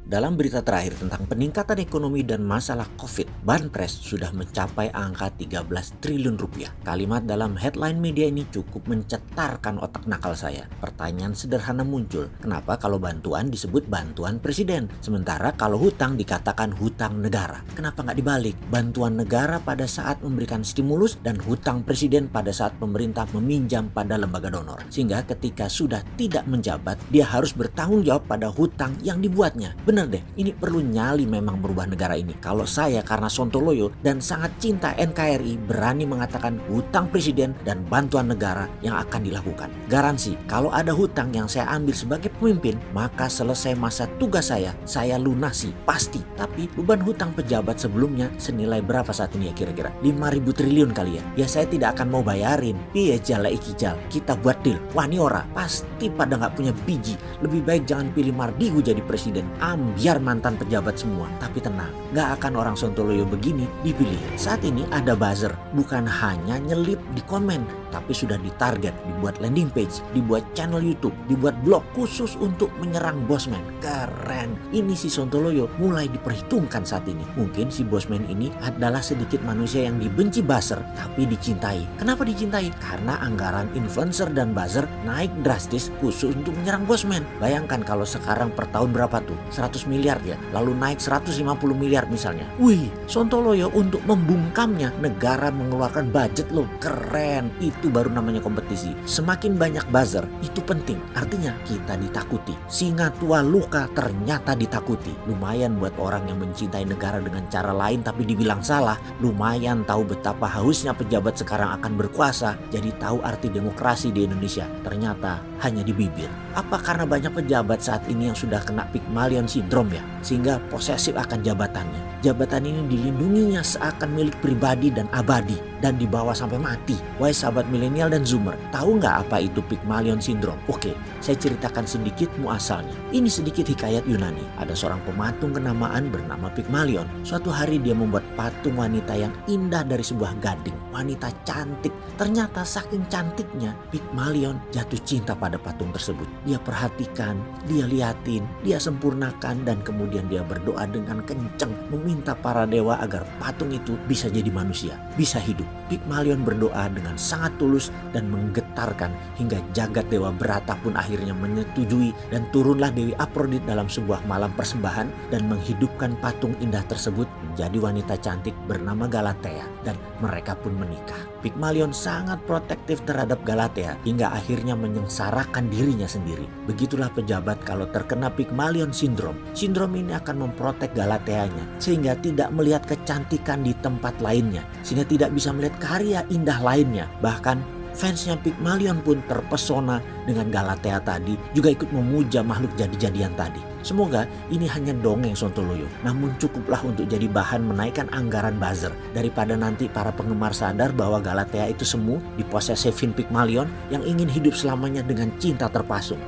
Dalam berita terakhir tentang peningkatan ekonomi dan masalah COVID, Banpres sudah mencapai angka 13 triliun rupiah. Kalimat dalam headline media ini cukup mencetarkan otak nakal saya. Pertanyaan sederhana muncul, kenapa kalau bantuan disebut bantuan presiden? Sementara kalau hutang dikatakan hutang negara. Kenapa nggak dibalik? Bantuan negara pada saat memberikan stimulus dan hutang presiden pada saat pemerintah meminjam pada lembaga donor. Sehingga ketika sudah tidak menjabat, dia harus bertanggung jawab pada hutang yang dibuatnya. Bener deh, ini perlu nyali memang merubah negara ini. Kalau saya karena sontoloyo dan sangat cinta NKRI berani mengatakan hutang presiden dan bantuan negara yang akan dilakukan. Garansi, kalau ada hutang yang saya ambil sebagai pemimpin, maka selesai masa tugas saya lunasi, pasti. Tapi beban hutang pejabat sebelumnya senilai berapa saat ini ya kira-kira? 5.000 triliun kali ya? Ya saya tidak akan mau bayarin. Piye jala ikijal, kita buat deal. Wah ini ora, pasti pada nggak punya biji. Lebih baik jangan pilih Mardigu jadi presiden. Biar mantan pejabat semua. Tapi tenang, gak akan orang sontoloyo begini dipilih. Saat ini ada buzzer, bukan hanya nyelip di komen, tapi sudah ditarget, dibuat landing page, dibuat channel YouTube, dibuat blog khusus untuk menyerang Bosman. Keren. Ini si sontoloyo mulai diperhitungkan saat ini. Mungkin si Bosman ini adalah sedikit manusia yang dibenci buzzer, tapi dicintai. Kenapa dicintai? Karena anggaran influencer dan buzzer naik drastis khusus untuk menyerang Bosman. Bayangkan kalau sekarang per tahun berapa tuh? 100 miliar ya, lalu naik 150 miliar misalnya. Wih, sontoloyo untuk membungkamnya negara mengeluarkan budget loh. Keren, itu baru namanya kompetisi. Semakin banyak buzzer, itu penting. Artinya kita ditakuti. Singa tua luka ternyata ditakuti. Lumayan buat orang yang mencintai negara dengan cara lain tapi dibilang salah. Lumayan tahu betapa hausnya pejabat sekarang akan berkuasa. Jadi tahu arti demokrasi di Indonesia. Ternyata hanya di bibir. Apa karena banyak pejabat saat ini yang sudah kena Pygmalion syndrome ya? Sehingga posesif akan jabatannya. Jabatan ini dilindunginya seakan milik pribadi dan abadi. Dan dibawa sampai mati. Wahai sahabat milenial dan zoomer, tahu nggak apa itu Pygmalion syndrome? Oke, saya ceritakan sedikit muasalnya. Ini sedikit hikayat Yunani. Ada seorang pematung kenamaan bernama Pygmalion. Suatu hari dia membuat patung wanita yang indah dari sebuah gading. Wanita cantik. Ternyata saking cantiknya, Pygmalion jatuh cinta pada patung tersebut. Dia perhatikan, dia liatin, dia sempurnakan, dan kemudian dia berdoa dengan kencang meminta para dewa agar patung itu bisa jadi manusia, bisa hidup. Pygmalion berdoa dengan sangat tulus dan menggetarkan hingga jagat dewa Brata pun akhirnya menyetujui, dan turunlah Dewi Afrodit dalam sebuah malam persembahan dan menghidupkan patung indah tersebut menjadi wanita cantik bernama Galatea, dan mereka pun menikah. Pygmalion sangat protektif terhadap Galatea hingga akhirnya menyengsarakan dirinya sendiri. Begitulah pejabat kalau terkena Pygmalion syndrome. Sindrom ini akan memprotek Galateanya sehingga tidak melihat kecantikan di tempat lainnya, sehingga tidak bisa melihat karya indah lainnya. Bahkan fansnya Pygmalion pun terpesona dengan Galatea tadi, juga ikut memuja makhluk jadi-jadian tadi. Semoga ini hanya dongeng sontoloyo, namun cukuplah untuk jadi bahan menaikkan anggaran buzzer, daripada nanti para penggemar sadar bahwa Galatea itu semu diposesifin Pygmalion yang ingin hidup selamanya dengan cinta terpasung.